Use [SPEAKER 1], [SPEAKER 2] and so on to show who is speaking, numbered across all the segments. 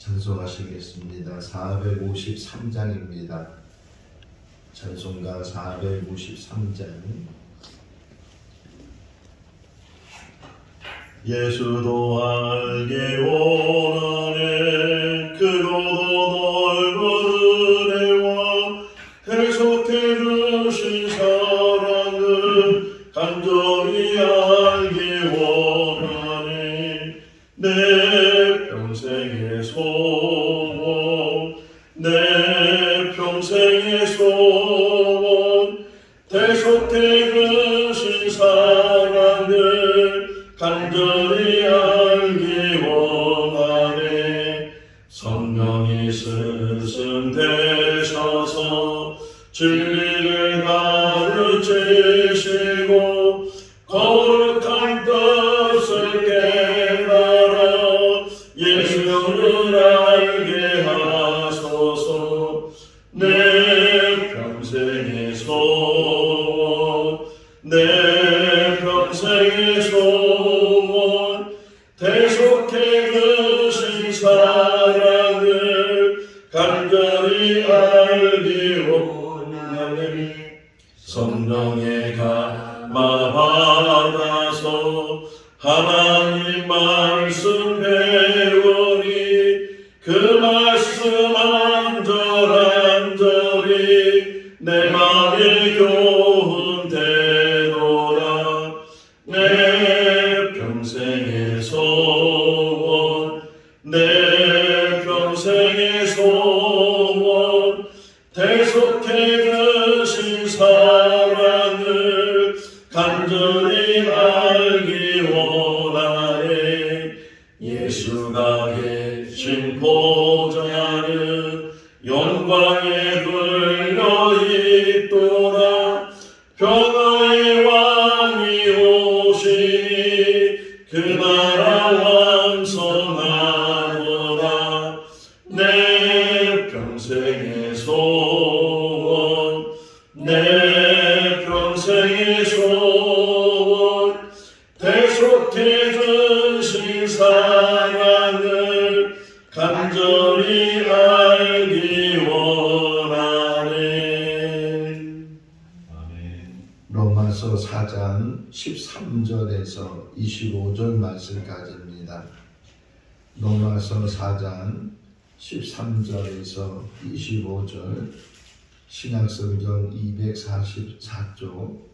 [SPEAKER 1] 찬송하시겠습니다. 453장입니다. 찬송가 453장. 예수도 알기 원하네. 크고도 넓은 은혜와 해석해 주신 사랑을 간절히 알기 원하네. 내 평생의 소원, 내 평생의 소원, 대속해 주신 사랑을 간절히 알기 원하네. 성령이 스승되셔서 진리를 가르치시고 거룩한 뜻을 깨달아 예수를 알게 하소서. 내 평생의 소원, 내 평생의 소원, 대속해 주신 사랑을 간절히 알기 원하네. 성령의 감화 받아서 하나님 말씀 배우니 그 말씀 안절안절이 내 맘에 교훈되노라. 내 평생의 소원, 내 평생의 소원, 대속해 주신 사랑을 간절히 알기 원하네. 예수가 계신 보좌는 영광에 들려있도다. 평화의 왕이 오시니 그 나라 완성하도다. 내 평생의 소원, 내 평생의 소원, 대속해 주신 사랑을 간절히 알기 원하네. 아멘. 로마서 4장 13절에서 25절 말씀까지입니다. 로마서 4장 13절에서 25절, 신약성경 244쪽.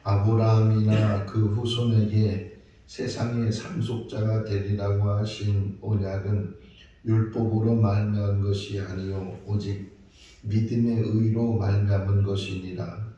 [SPEAKER 1] 아브라함이나 그 후손에게 세상의 상속자가 되리라고 하신 언약은 율법으로 말미암은 것이 아니요 오직 믿음의 의로 말미암은 것이니라.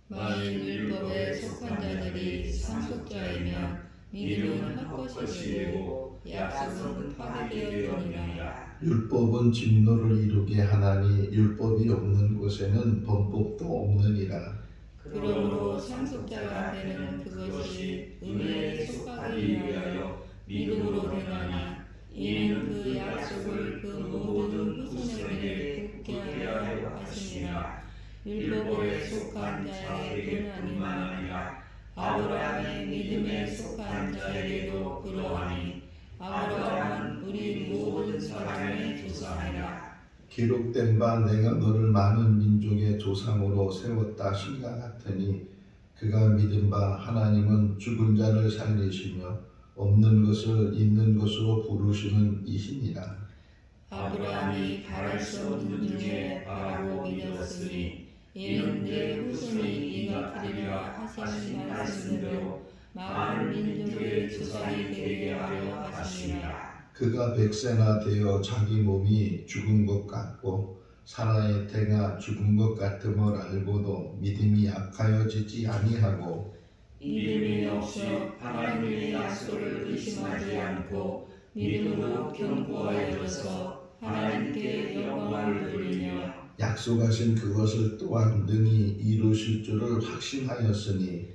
[SPEAKER 2] 만일 율법에 속한 자들이 상속자이면 믿음은 헛것이고 약속은 파괴되었느니라.
[SPEAKER 1] 율법은 진노를 이루게 하나니 율법이 없는 곳에는 범법도 없느니라.
[SPEAKER 2] 그러므로 상속자가 되는 그것이 은혜에 속하기 위하여 믿음으로 되나니 이는 그 약속을 그 모든 후손에게 굳게 하려 하심이라. 율법에 속한 자에게뿐 아니라 아브라함의 믿음에 속한 자에게도 그러하니 아브라함은 우리 모든 사람의 조상이라.
[SPEAKER 1] 기록된 바 내가 너를 많은 민족의 조상으로 세웠다 신과 같으니 그가 믿은 바 하나님은 죽은 자를 살리시며 없는 것을 있는 것으로 부르시는 이시니라.
[SPEAKER 2] 아브라함이 바랄 수 없는 중에 바라고 믿었으니 이는 내 후손이 이같으리라 하신 말씀대로 많은 민족의 조상이 되게 하려 하시니라.
[SPEAKER 1] 그가 100세나 되어 자기 몸이 죽은 것 같고 사라의 태가 죽은 것 같음을 알고도 믿음이 약하여지지 아니하고
[SPEAKER 2] 믿음이 없어 하나님의 약속을 의심하지 않고 믿음으로 견고하여져서 하나님께 영광을 돌리며
[SPEAKER 1] 약속하신 그것을 또한 능히 이루실 줄을 확신하였으니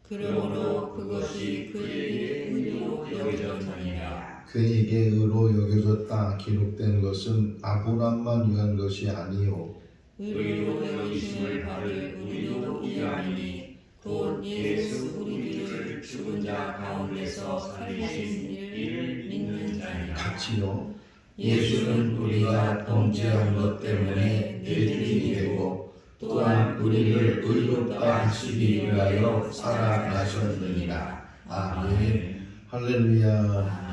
[SPEAKER 2] 그러므로 그것이 그에게 의로 여겨졌느니라.
[SPEAKER 1] 그에게 의로 여겨졌다 기록된 것은 아브람만 위한 것이 아니요
[SPEAKER 2] 의로 여기심을 받을 우리도 위함이니 곧 예수 우리를 죽은 자 가운데서 살리신 이를 믿는 자니라.
[SPEAKER 1] 같이요.
[SPEAKER 2] 예수는 우리가 범죄한 것 때문에 내주인이 되고 또한 우리를 의롭다 하시기 위하여 살아나셨느니라.
[SPEAKER 1] 아멘. 할렐루야.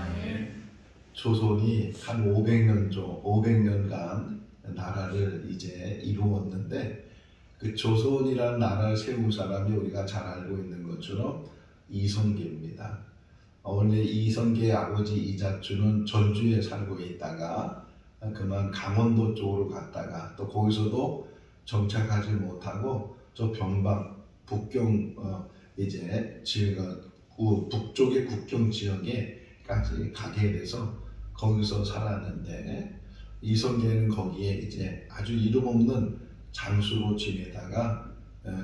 [SPEAKER 1] 조선이 한 500년간 나라를 이제 이루었는데, 그 조선이라는 나라를 세운 사람이 우리가 잘 알고 있는 것처럼 이성계입니다. 원래 이성계의 아버지 이자주는 전주에 살고 있다가 그만 강원도 쪽으로 갔다가 또 거기서도 정착하지 못하고 저 병방 북경 이제 북쪽의 국경 지역에까지 가게 돼서 거기서 살았는데, 이성계는 거기에 이제 아주 이름 없는 장수로 지내다가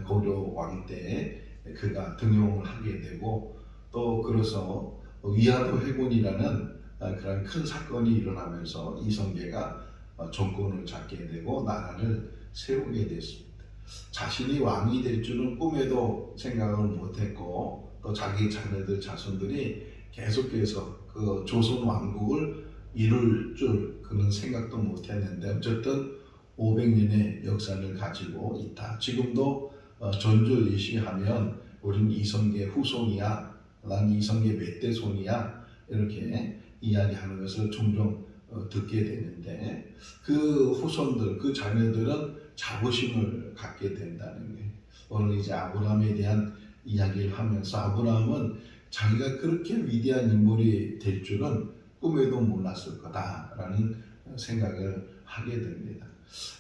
[SPEAKER 1] 고려 왕 때 그가 등용을 하게 되고, 또 그래서 위화도 해군이라는 그런 큰 사건이 일어나면서 이성계가 정권을 잡게 되고 나라를 세우게 됐습니다. 자신이 왕이 될 줄은 꿈에도 생각을 못했고, 또 자기 자녀들 자손들이 계속해서 그 조선 왕국을 이룰 줄 그런 생각도 못했는데, 어쨌든 500년의 역사를 가지고 있다. 지금도 전주 예시하면 우린 이성계 후손이야, 난 이성계 몇 대 손이야, 이렇게 이야기하는 것을 종종 듣게 되는데, 그 후손들, 그 자녀들은 자부심을 갖게 된다는 게, 오늘 이제 아브라함에 대한 이야기를 하면서 아브라함은 자기가 그렇게 위대한 인물이 될 줄은 꿈에도 몰랐을 거다라는 생각을 하게 됩니다.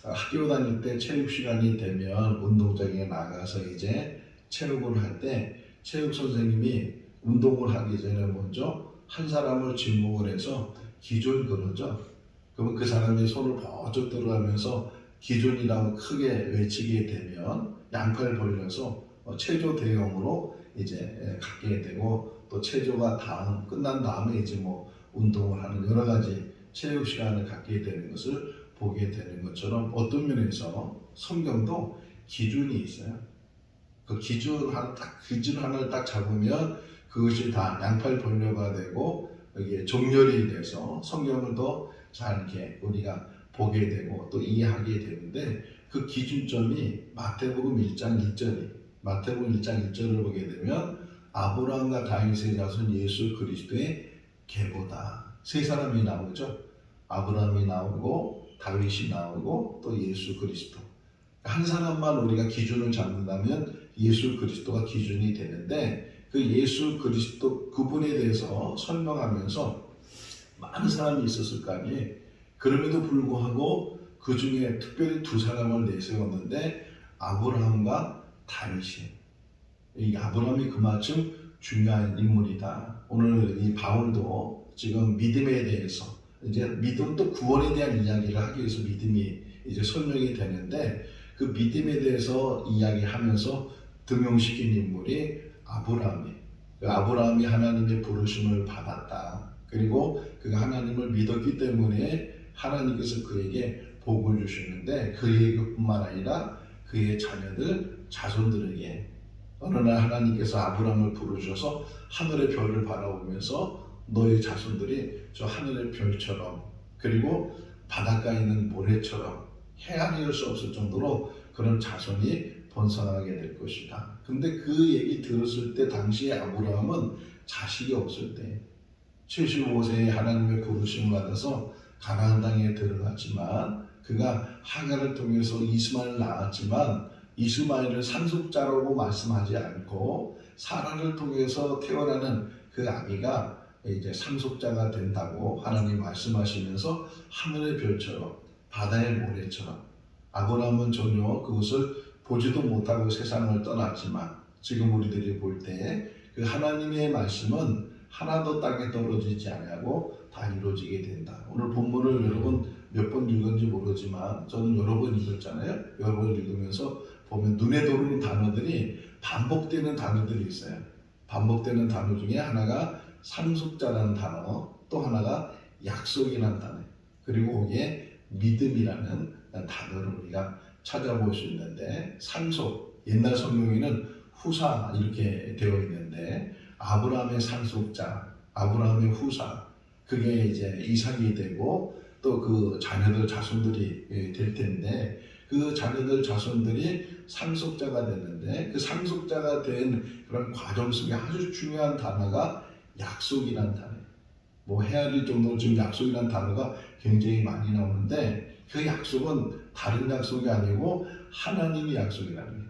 [SPEAKER 1] 학교 다닐 때 체육 시간이 되면 운동장에 나가서 이제 체육을 할 때 체육 선생님이 운동을 하기 전에 먼저 한 사람을 지목을 해서 기준 그러죠. 그러면 그 사람이 손을 버쩍 들어가면서 기준이라고 크게 외치게 되면 양팔 벌려서 체조 대용으로 이제 갖게 되고, 또 체조가 끝난 다음에 이제 뭐 운동을 하는 여러 가지 체육 시간을 갖게 되는 것을 보게 되는 것처럼, 어떤 면에서 성경도 기준이 있어요. 그 기준 하나를 딱 잡으면 그것이 다 양팔 번려가 되고 이게 정렬이 돼서 성경을 더 잘 이렇게 우리가 보게 되고 또 이해하게 되는데, 그 기준점이 마태복음 1장 1절을 보게 되면 아브라함과 다윗의 자손 예수 그리스도의 계보다. 세 사람이 나오죠. 아브라함이 나오고 다윗이 나오고 또 예수 그리스도. 한 사람만 우리가 기준을 잡는다면 예수 그리스도가 기준이 되는데, 그 예수 그리스도 그분에 대해서 설명하면서 많은 사람이 있었을 거 아니에요. 그럼에도 불구하고 그 중에 특별히 두 사람을 내세웠는데 아브라함과 다윗이. 이 아브라함이 그만큼 중요한 인물이다. 오늘 이 바울도 지금 믿음에 대해서, 이제 믿음 또 구원에 대한 이야기를 하기 위해서 믿음이 이제 설명이 되는데, 그 믿음에 대해서 이야기하면서 등용시킨 인물이 아브라함이. 그 아브라함이 하나님의 부르심을 받았다. 그리고 그가 하나님을 믿었기 때문에 하나님께서 그에게 복을 주시는데, 그에게뿐만 아니라 그의 자녀들, 자손들에게 어느 날 하나님께서 아브라함을 부르셔서 하늘의 별을 바라보면서 너의 자손들이 저 하늘의 별처럼, 그리고 바닷가에 있는 모래처럼 헤아릴 수 없을 정도로 그런 자손이 번성하게 될 것이다. 근데 그 얘기 들었을 때 당시에 아브라함은 자식이 없을 때 75세에 하나님의 부르심을 받아서 가나안 땅에 들어갔지만, 그가 하갈을 통해서 이스마엘을 낳았지만 이스마엘을 상속자라고 말씀하지 않고 사라를 통해서 태어나는 그 아기가 이제 상속자가 된다고 하나님 말씀하시면서 하늘의 별처럼 바다의 모래처럼. 아브라함은 전혀 그것을 보지도 못하고 세상을 떠났지만 지금 우리들이 볼 때 그 하나님의 말씀은 하나도 땅에 떨어지지 아니하고 다 이루어지게 된다. 오늘 본문을 여러분 몇 번 읽은지 모르지만 저는 여러 번 읽었잖아요. 여러 번 읽으면서 보면 눈에 들어오는 단어들이 반복되는 단어들이 있어요. 반복되는 단어 중에 하나가 상속자라는 단어, 또 하나가 약속이라는 단어, 그리고 거기에 믿음이라는 단어를 우리가 찾아볼 수 있는데, 상속, 옛날 성경에는 후사 이렇게 되어 있는데 아브라함의 상속자, 아브라함의 후사, 그게 이제 이삭이 되고 또 그 자녀들 자손들이 될 텐데 그 자녀들 자손들이 상속자가 되는데 그 상속자가 된 그런 과정 속에 아주 중요한 단어가 약속이라는 단어예요. 뭐 헤아릴 정도로 지금 약속이라는 단어가 굉장히 많이 나오는데 그 약속은 다른 약속이 아니고 하나님의 약속이라는 거예요.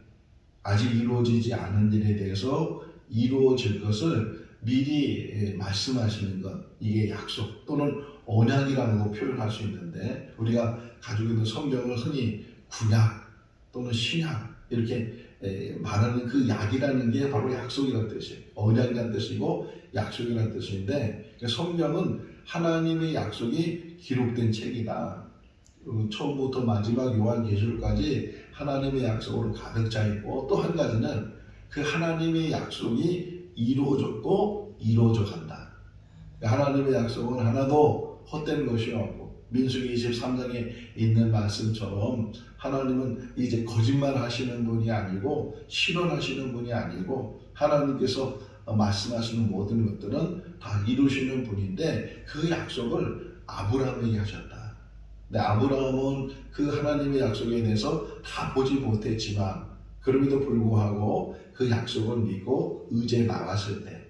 [SPEAKER 1] 아직 이루어지지 않은 일에 대해서 이루어질 것을 미리 말씀하시는 것, 이게 약속 또는 언약이라고 표현할 수 있는데 우리가 가지고 있는 성경을 흔히 구약 또는 신약 이렇게 말하는 그 약이라는 게 바로 약속이라는 뜻이에요. 언약이라는 뜻이고 약속이라는 뜻인데 성경은 하나님의 약속이 기록된 책이다. 처음부터 마지막 요한계시록까지 하나님의 약속으로 가득 차 있고 또 한 가지는 그 하나님의 약속이 이루어졌고 이루어져 간다. 하나님의 약속은 하나도 헛된 것이 없고 민수기 23장에 있는 말씀처럼 하나님은 이제 거짓말 하시는 분이 아니고 실현하시는 분이 아니고 하나님께서 말씀하시는 모든 것들은 다 이루시는 분인데 그 약속을 아브라함에게 하셨다. 근데 아브라함은 그 하나님의 약속에 대해서 다 보지 못했지만 그럼에도 불구하고 그 약속을 믿고 의지에 나갔을 때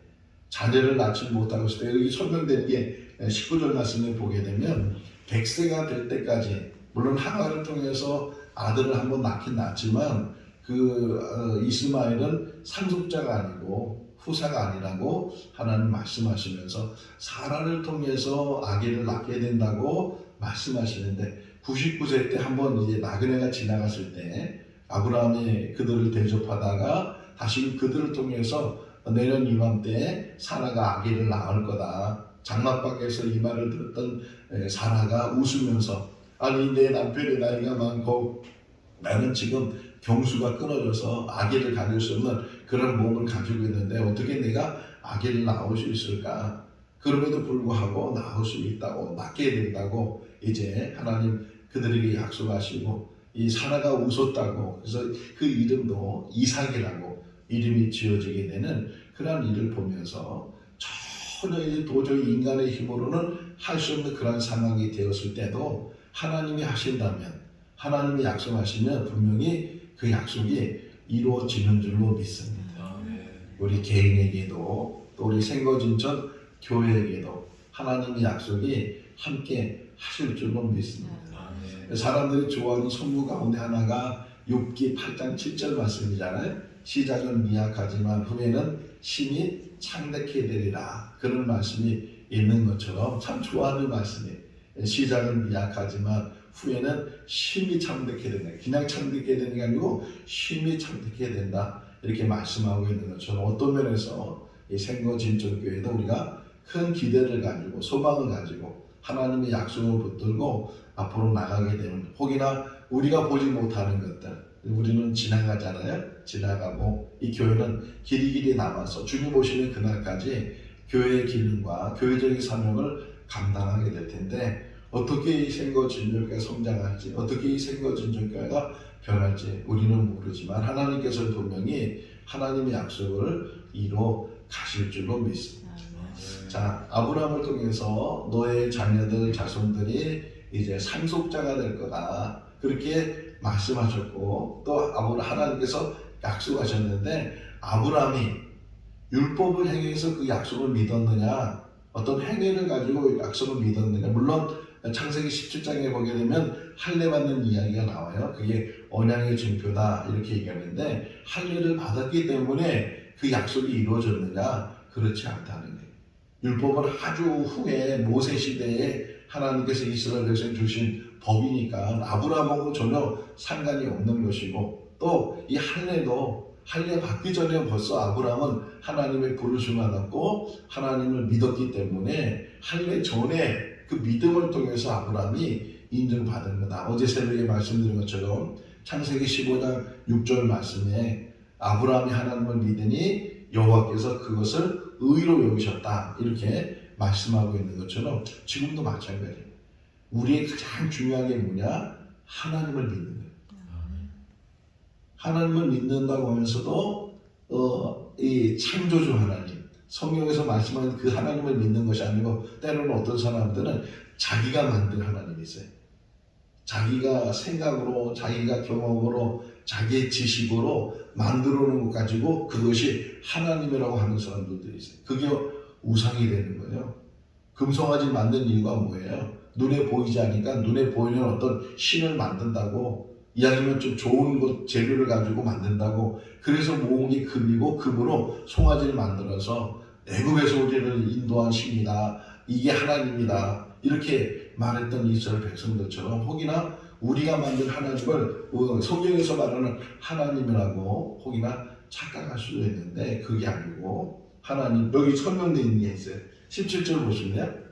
[SPEAKER 1] 자녀를 낳지 못하고 있을 때 여기 설명된 게 19절 말씀을 보게 되면 100세가 될 때까지 물론 하가를 통해서 아들을 한번 낳긴 낳지만 그 이스마엘은 상속자가 아니고 후사가 아니라고 하나님 말씀하시면서 사라를 통해서 아기를 낳게 된다고 말씀하시는데 99세 때 한번 이제 나그네가 지나갔을 때 아브라함이 그들을 대접하다가 다시 그들을 통해서 내년 이맘때에 사라가 아기를 낳을 거다. 장막밖에서 이 말을 들었던 사라가 웃으면서 아니 내 남편의 나이가 많고 나는 지금 경수가 끊어져서 아기를 가질 수 없는 그런 몸을 가지고 있는데 어떻게 내가 아기를 낳을 수 있을까? 그럼에도 불구하고 낳을 수 있다고 낳게 된다고 이제 하나님 그들에게 약속하시고 이 사라가 웃었다고 그래서 그 이름도 이삭이라고 이름이 지어지게 되는 그러한 일을 보면서 전혀 이제 도저히 인간의 힘으로는 할 수 없는 그런 상황이 되었을 때도 하나님이 하신다면 하나님이 약속하시면 분명히 그 약속이 이루어지는 줄로 믿습니다. 우리 개인에게도 또 우리 생거진천 교회에게도 하나님의 약속이 함께 하실 줄로 믿습니다. 사람들이 좋아하는 선구 가운데 하나가 욥기 8장 7절 말씀이잖아요. 시작은 미약하지만 후에는 심히 창대케 되리라. 그런 말씀이 있는 것처럼 참 좋아하는 말씀이에요. 시작은 미약하지만 후에는 심히 창대케 된다. 그냥 창대케 되는 게 아니고 심히 창대케 된다. 이렇게 말씀하고 있는 것처럼 어떤 면에서 이 생거진천교회도 우리가 큰 기대를 가지고 소망을 가지고 하나님의 약속을 붙들고 앞으로 나가게 되면 혹이나 우리가 보지 못하는 것들 우리는 지나가잖아요. 지나가고 이 교회는 길이 남아서 주님 오시는 그날까지 교회의 기능과 교회적인 사명을 감당하게 될 텐데 어떻게 이 생거진전교회가 성장할지 어떻게 이 생거진전교회가 변할지 우리는 모르지만 하나님께서는 분명히 하나님의 약속을 이뤄 가실 줄로 믿습니다. 자, 아브라함을 통해서 너의 자녀들 자손들이 이제 상속자가 될 거다 그렇게 말씀하셨고 또 하나님께서 약속하셨는데 아브라함이 율법을 행해서 그 약속을 믿었느냐 어떤 행위를 가지고 약속을 믿었느냐 물론 창세기 17장에 보게 되면 할례 받는 이야기가 나와요. 그게 언약의 증표다 이렇게 얘기하는데 할례를 받았기 때문에 그 약속이 이루어졌느냐 그렇지 않다는 거예요. 율법은 아주 후에 모세 시대에 하나님께서 이스라엘 백성 주신 법이니까 아브라함하고 전혀 상관이 없는 것이고 또 이 할례도 할례 받기 전에 벌써 아브라함은 하나님의 부르심을 받았고 하나님을 믿었기 때문에 할례 전에 그 믿음을 통해서 아브라함이 인정받은 거다. 어제 새벽에 말씀드린 것처럼 창세기 15장 6절 말씀에 아브라함이 하나님을 믿으니 여호와께서 그것을 의로 여기셨다 이렇게 말씀하고 있는 것처럼 지금도 마찬가지예요. 우리의 가장 중요한 게 뭐냐? 하나님을 믿는 거예요. 하나님을 믿는다고 하면서도 이 창조주 하나님 성경에서 말씀하는 그 하나님을 믿는 것이 아니고 때로는 어떤 사람들은 자기가 만든 하나님이 있어요. 자기가 생각으로, 자기가 경험으로, 자기의 지식으로 만들어 놓은 것 가지고 그것이 하나님이라고 하는 사람들도 있어요. 그게 우상이 되는 거예요. 금송아지 만든 이유가 뭐예요? 눈에 보이지 않으니까 눈에 보이는 어떤 신을 만든다고, 이야기면 좀 좋은 것 재료를 가지고 만든다고. 그래서 모은 게 금이고 금으로 송아지를 만들어서 애굽에서 우리를 인도한 신이다, 이게 하나님이다, 이렇게 말했던 이스라엘 백성들처럼 혹이나 우리가 만든 하나님을 성경에서 말하는 하나님이라고 혹이나 착각할 수도 있는데 그게 아니고, 하나님, 여기 설명되어 있는 게 있어요. 17절 보시면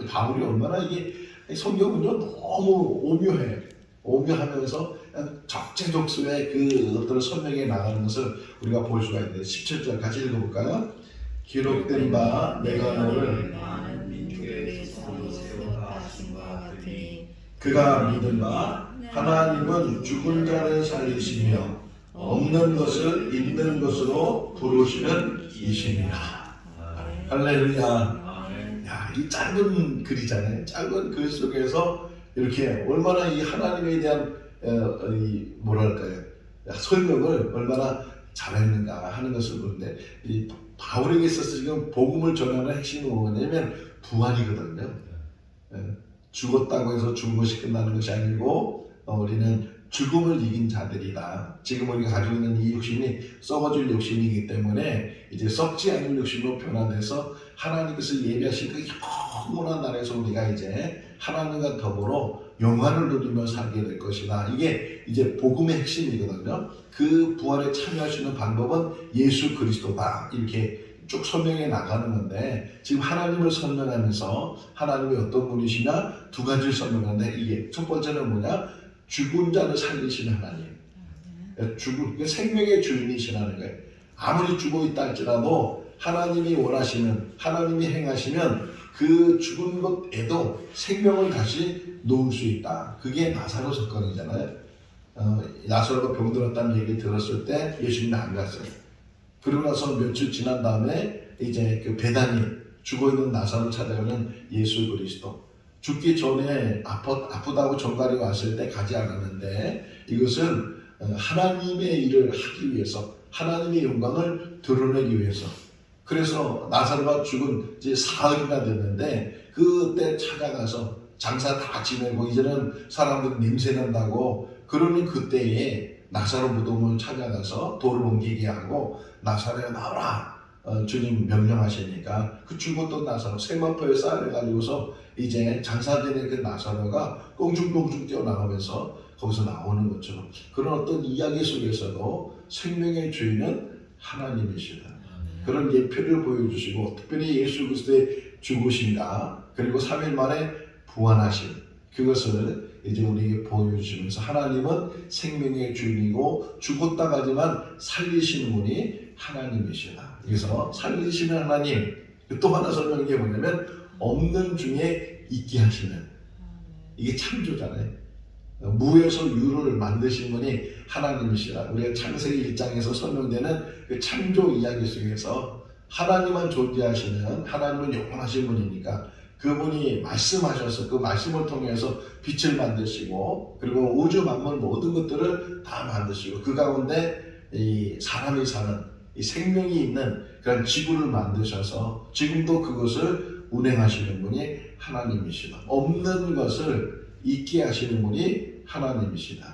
[SPEAKER 1] 바울이 얼마나 이게 성경은요 너무 오묘하면서 적재적소에 그 어떤 설명에 나가는 것을 우리가 볼 수가 있는데, 17절 같이 읽어볼까요? 기록된 바 내가 너를
[SPEAKER 2] 많은 민족의 성으로 세웠다 하신 것 같으니
[SPEAKER 1] 그가 믿은 바 하나님은 죽은 자를 살리시며 없는 것을 있는 것으로 부르시는 이시니라. 할렐루야. 야, 이 짧은 글이잖아요. 짧은 글 속에서 이렇게 얼마나 이 하나님에 대한 뭐랄까요, 설명을 얼마나 잘했는가 하는 것을 보는데, 이 바울에게 있어서 지금 복음을 전하는 핵심은 뭐냐면 부활이거든요. 죽었다고 해서 죽은 것이 끝나는 것이 아니고 우리는 죽음을 이긴 자들이다. 지금 우리가 가지고 있는 이 욕심이 썩어질 욕심이기 때문에 이제 썩지 않을 욕심으로 변화돼서 하나님께서 예비하신 그 영원한 나라에서 우리가 이제 하나님과 더불어 영광을 누리며 살게 될 것이다. 이게 이제 복음의 핵심이거든요. 그 부활에 참여할 수 있는 방법은 예수 그리스도다, 이렇게 쭉 설명해 나가는 건데, 지금 하나님을 설명하면서 하나님이 어떤 분이시냐 두 가지를 설명하는데, 이게 첫 번째는 뭐냐? 죽은 자를 살리시는 하나님. 생명의 주인이시라는 거예요. 아무리 죽어 있다 할지라도 하나님이 원하시면, 하나님이 행하시면 그 죽은 것에도 생명을 다시 놓을 수 있다. 그게 나사로 사건이잖아요. 나사로가 병들었다는 얘기 들었을 때 예수님은 안 갔어요. 그러고 나서 며칠 지난 다음에 이제 그 베다니, 죽어있는 나사로를 찾아가는 예수 그리스도. 죽기 전에 아프다고 전갈이 왔을 때 가지 않았는데, 이것은 하나님의 일을 하기 위해서, 하나님의 영광을 드러내기 위해서. 그래서 나사로가 죽은 이제 사흘이나 됐는데 그때 찾아가서 장사 다 지내고 이제는 사람들이 냄새 난다고 그러는 그때에 나사로 무덤을 찾아가서 돌을 옮기게 하고, 나사로야 나와라, 주님 명령하시니까 그 죽었던 나사로 세마포에 쌓여가지고서 이제 장사되는 그 나사로가 꽁충꽁충 뛰어나가면서 거기서 나오는 것처럼, 그런 어떤 이야기 속에서도 생명의 주인은 하나님이시다. 그런 예표를 보여주시고, 특별히 예수 그리스도의 죽으심과 그리고 3일 만에 부활하심, 그것을 이제 우리에게 보여주시면서 하나님은 생명의 주인이고 죽었다 가지만 살리시는 분이 하나님이시다. 그래서 살리시는 하나님, 또 하나 설명한 게 뭐냐면 없는 중에 있게 하시는, 이게 창조잖아요. 무에서 유를 만드신 분이 하나님이시라. 우리가 창세기 1장에서 설명되는 그 창조 이야기 속에서 하나님만 존재하시는, 하나님은 영원하신 분이니까 그분이 말씀하셔서 그 말씀을 통해서 빛을 만드시고 그리고 우주 만물 모든 것들을 다 만드시고 그 가운데 이 사람이 사는 이 생명이 있는 그런 지구를 만드셔서 지금도 그것을 운행하시는 분이 하나님이시다. 없는 것을 있게 하시는 분이 하나님이시다.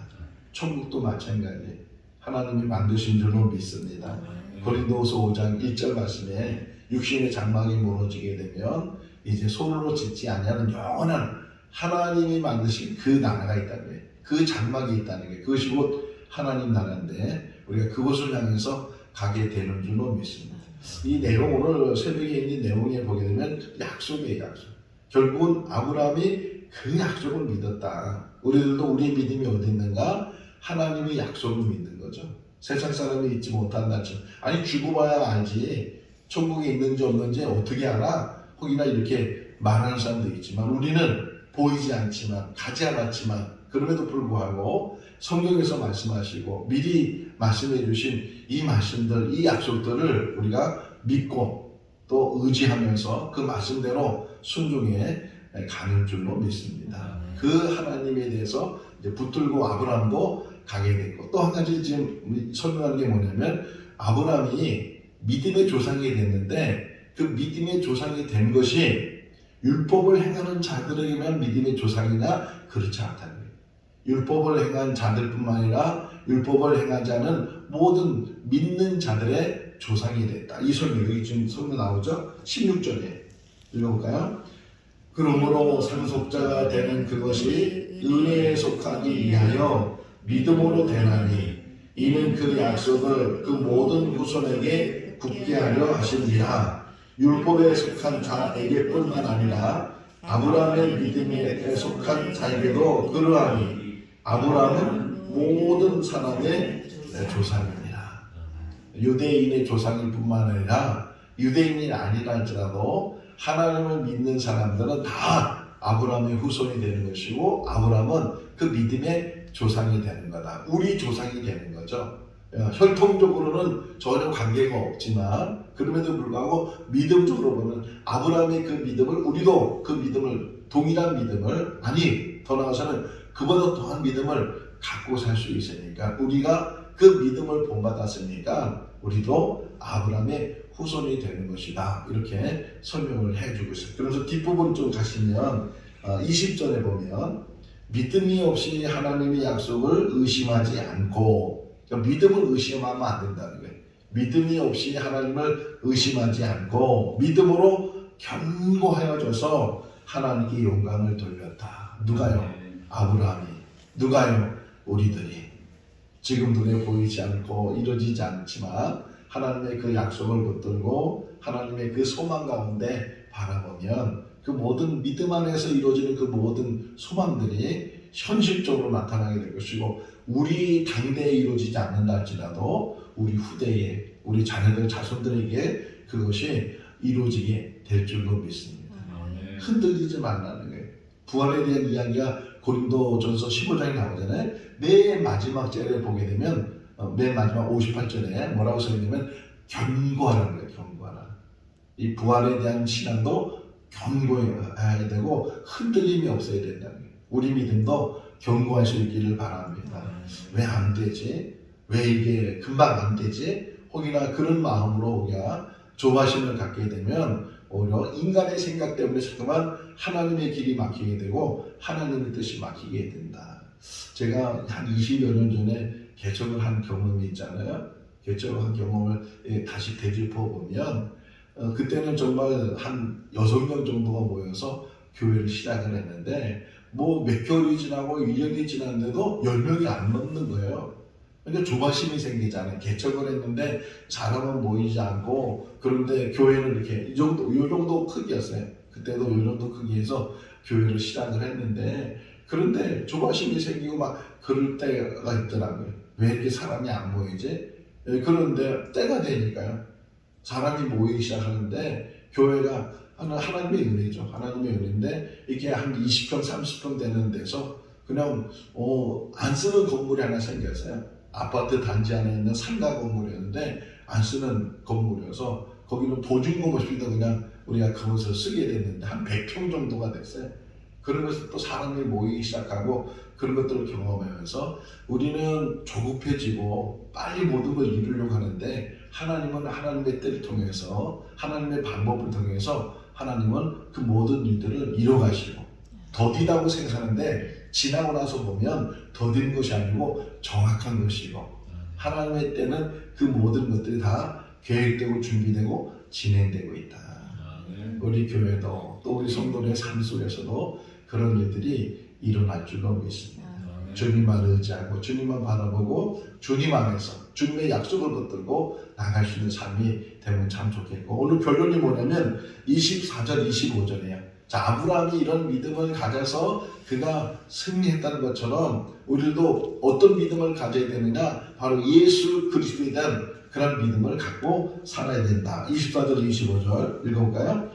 [SPEAKER 1] 천국도 마찬가지 하나님이 만드신 줄로 믿습니다. 고린도후서 5장 1절 말씀에 육신의 장막이 무너지게 되면 이제 손으로 짓지 아니하는 영원한 하나님이 만드신 그 나라가 있다는 거예요. 그 장막이 있다는 게, 그것이 곧 하나님 나라인데 우리가 그곳을 향해서 가게 되는 줄로 믿습니다. 이 내용, 오늘 새벽에 있는 내용에 보게 되면 약속이에요. 약속. 결국은 아브라함이 그 약속을 믿었다. 우리들도 우리의 믿음이 어디 있는가? 하나님의 약속을 믿는 거죠. 세상 사람이 잊지 못한다. 아니 죽어봐야 알지 천국에 있는지 없는지 어떻게 알아? 혹이나 이렇게 말하는 사람도 있지만, 우리는 보이지 않지만, 가지 않았지만 그럼에도 불구하고 성경에서 말씀하시고 미리 말씀해 주신 이 말씀들, 이 약속들을 우리가 믿고 또 의지하면서 그 말씀대로 순종해 가는 줄로 믿습니다. 그 하나님에 대해서 이제 붙들고 아브라함도 가게 됐고, 또 한 가지 지금 설명하는 게 뭐냐면, 아브라함이 믿음의 조상이 됐는데 그 믿음의 조상이 된 것이 율법을 행하는 자들에게만 믿음의 조상이냐? 그렇지 않다는 거예요. 율법을 행한 자들뿐만 아니라 율법을 행하지 않은 모든 믿는 자들의 조상이 됐다. 이 설명, 여기 지금 설명 나오죠? 16절에 읽어볼까요? 그러므로 상속자가 되는 그것이 은혜에 속하기 위하여 믿음으로 되나니 이는 그 약속을 그 모든 후손에게 굳게 하려 하심이라. 율법에 속한 자에게뿐만 아니라 아브라함의 믿음에 속한 자에게도 그러하니 아브라함은 모든 사람의 조상이니라. 유대인의 조상일 뿐만 아니라 유대인이 아니라 할지라도 하나님을 믿는 사람들은 다 아브라함의 후손이 되는 것이고, 아브라함은 그 믿음의 조상이 되는 거다. 우리 조상이 되는 거죠. 혈통적으로는 전혀 관계가 없지만 그럼에도 불구하고 믿음적으로 보면 아브라함의 그 믿음을, 우리도 그 믿음을, 동일한 믿음을, 아니 더 나아가서는 그보다 더한 믿음을 갖고 살 수 있으니까, 우리가 그 믿음을 본받았으니까 우리도 아브라함의 후손이 되는 것이다. 이렇게 설명을 해주고 있어요. 그래서 뒷부분 좀 가시면 20절에 보면 믿음이 없이 하나님의 약속을 의심하지 않고, 그러니까 믿음을 의심하면 안 된다는 거예요. 믿음이 없이 하나님을 의심하지 않고 믿음으로 견고하여져서 하나님께 영광을 돌렸다. 누가요? 아브라함이. 누가요? 우리들이. 지금 눈에 보이지 않고 이루어지지 않지만 하나님의 그 약속을 붙들고 하나님의 그 소망 가운데 바라보면 그 모든 믿음 안에서 이루어지는 그 모든 소망들이 현실적으로 나타나게 될 것이고, 우리 당대에 이루어지지 않는다 할지라도 우리 후대에, 우리 자녀들 자손들에게 그것이 이루어지게 될 줄로 믿습니다. 흔들리지 말라는 거예요. 부활에 대한 이야기가 고린도전서 15장에 나오잖아요. 맨 마지막 절에 보게 되면 맨 마지막 58절에 뭐라고 써있냐면 견고하라는 거예요. 견고하라. 이 부활에 대한 신앙도 견고해야 되고 흔들림이 없어야 된다는 거예요. 우리 믿음도 견고할 수 있기를 바랍니다. 왜 안 되지? 왜 이게 금방 안 되지? 혹이나 그런 마음으로 우리가 조바심을 갖게 되면 오히려 인간의 생각 때문에 자꾸만 하나님의 길이 막히게 되고 하나님의 뜻이 막히게 된다. 제가 한 20여 년 전에 개척을 한 경험이 있잖아요. 개척을 한 경험을 다시 되짚어 보면 그때는 정말 한 6명 정도가 모여서 교회를 시작을 했는데 뭐 몇 개월이 지나고 1년이 지났는데도 10명이 안 넘는 거예요. 그러니까 조바심이 생기잖아요. 개척을 했는데 사람은 모이지 않고, 그런데 교회는 이렇게 이 정도 크기였어요. 그때도 이 정도 크기에서 교회를 시작을 했는데, 그런데 조바심이 생기고 막 그럴 때가 있더라고요. 왜 이렇게 사람이 안 모이지? 그런데 때가 되니까요. 사람이 모이기 시작하는데 교회가 하나님의 은혜죠. 하나님의 은혜인데 이게 한 20평, 30평 되는 데서 그냥 안 쓰는 건물이 하나 생겼어요. 아파트 단지 안에 있는 상가 건물이었는데 안 쓰는 건물이어서 거기는 보증금 없이 그냥 우리가 그것을 쓰게 됐는데 한 100평 정도가 됐어요. 그러면서 또 사람이 모이기 시작하고 그런 것들을 경험하면서 우리는 조급해지고 빨리 모든 걸 이루려고 하는데, 하나님은 하나님의 때를 통해서, 하나님의 방법을 통해서 하나님은 그 모든 일들을 이뤄가시고, 더디다고 생각하는데 지나고 나서 보면 더딘 것이 아니고 정확한 것이고, 하나님의 때는 그 모든 것들이 다 계획되고 준비되고 진행되고 있다. 우리 교회도 또 우리 성도의 삶 속에서도 그런 일들이 일어날 줄로 믿습니다. 주님만 의지하고 주님만 바라보고 주님 안에서 주님의 약속을 붙들고 나갈 수 있는 삶이 되면 참 좋겠고, 오늘 결론이 뭐냐면 24절 25절이에요. 자, 아브라함이 이런 믿음을 가져서 그가 승리했다는 것처럼 우리도 어떤 믿음을 가져야 되느냐, 바로 예수 그리스도에 대한 그런 믿음을 갖고 살아야 된다. 24절 25절 읽어볼까요?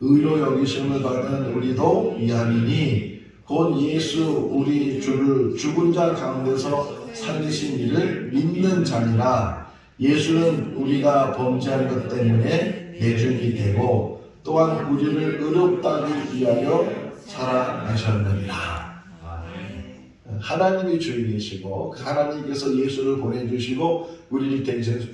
[SPEAKER 1] 의로 여기심을 받은 우리도 이함이니 곧 예수 우리 주를 죽은 자 가운데서 살리신 이를 믿는 자니라. 예수는 우리가 범죄한 것 때문에 대중이 되고 또한 우리를 의롭다기 위하여 살아나셨느니라. 하나님이 주인이시고 그 하나님께서 예수를 보내주시고 우리를 대신해서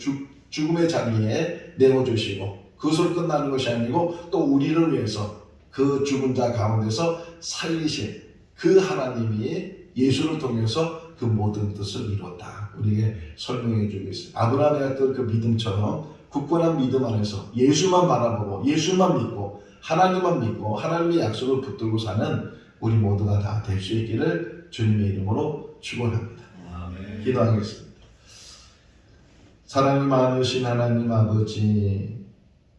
[SPEAKER 1] 죽음의 자리에 내어주시고 그것으로 끝나는 것이 아니고 또 우리를 위해서 그 죽은 자 가운데서 살리신 그 하나님이 예수를 통해서 그 모든 뜻을 이뤘다. 우리에게 설명해 주고 있어요. 아브라함의 어떤 그 믿음처럼 굳건한 믿음 안에서 예수만 바라보고 예수만 믿고 하나님만 믿고 하나님의 약속을 붙들고 사는 우리 모두가 다 될 수 있기를 주님의 이름으로 축원합니다. 기도하겠습니다. 사랑이 많으신 하나님 아버지,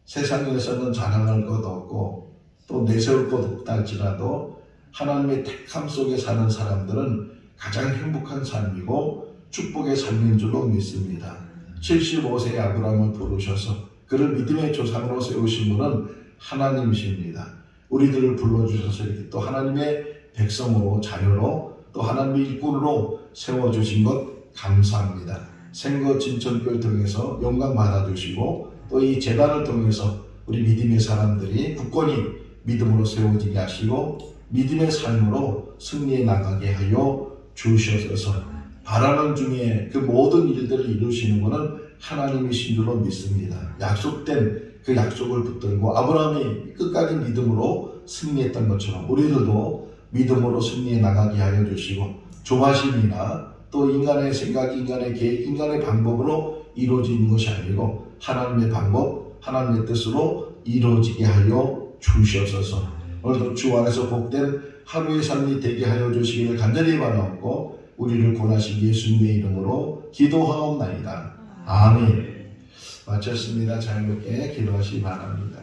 [SPEAKER 1] 세상에서는 자랑할 것 없고 또 내세울 것 없다 할지라도 하나님의 택함 속에 사는 사람들은 가장 행복한 삶이고 축복의 삶인 줄로 믿습니다. 75세의 아브라함을 부르셔서 그를 믿음의 조상으로 세우신 분은 하나님이십니다. 우리들을 불러주셔서 이렇게 또 하나님의 백성으로 자녀로 또 하나님의 일꾼으로 세워주신 것 감사합니다. 생거 진천교를 통해서 영광 받아주시고 또 이 제단을 통해서 우리 믿음의 사람들이 굳건히 믿음으로 세워지게 하시고 믿음의 삶으로 승리해 나가게 하여 주시옵소서. 바라는 중에 그 모든 일들을 이루시는 분은 하나님이신 줄로 믿습니다. 약속된 그 약속을 붙들고 아브라함이 끝까지 믿음으로 승리했던 것처럼 우리들도 믿음으로 승리해 나가게 하여 주시고 조바심이나 또 인간의 생각, 인간의 계획, 인간의 방법으로 이루어지는 것이 아니고 하나님의 방법, 하나님의 뜻으로 이루어지게 하여 주시옵소서. 오늘도 주 안에서 복된 하루의 삶이 되게 하여 주시기를 간절히 바라옵고 우리를 구원하신 예수님의 이름으로 기도하옵나이다. 아멘. 마쳤습니다. 잘 먹게 기도하시기 바랍니다.